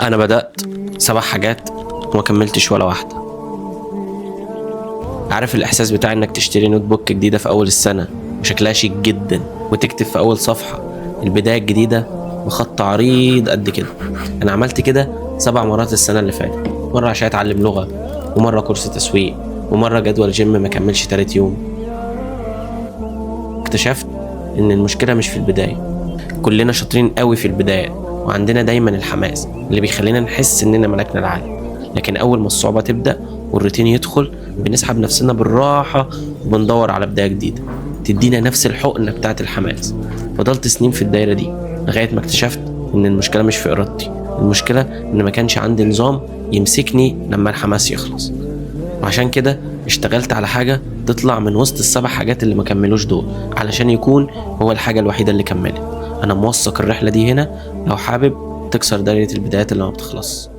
انا بدأت 7 حاجات وما كملتش ولا واحدة. عارف الاحساس بتاع انك تشتري نوت بوك جديدة في اول السنة وشكلها شيك جدا، وتكتب في اول صفحة البداية الجديدة بخط عريض قد كده؟ انا عملت كده 7 مرات السنة اللي فاتت، مرة عشان اتعلم لغة، ومرة كورس تسويق، ومرة جدول جيم ما كملش 3 يوم. اكتشفت ان المشكلة مش في البداية. كلنا شاطرين قوي في البداية، وعندنا دايما الحماس اللي بيخلينا نحس اننا ملكنا العالم، لكن اول ما الصعوبة تبدأ والروتين يدخل بنسحب نفسنا بالراحة وبندور على بداية جديدة تدينا نفس الحقنة بتاعت الحماس. فضلت سنين في الدايرة دي لغاية ما اكتشفت ان المشكلة مش في ارادتي، المشكلة ان ما كانش عندي نظام يمسكني لما الحماس يخلص. وعشان كده اشتغلت على حاجة تطلع من وسط ال7 حاجات اللي ما كملوش دول، علشان يكون هو الحاجة الوحيدة اللي كملت. انا موثق الرحلة دي هنا لو حابب تكسر دايرة البدايات اللي ما بتخلص.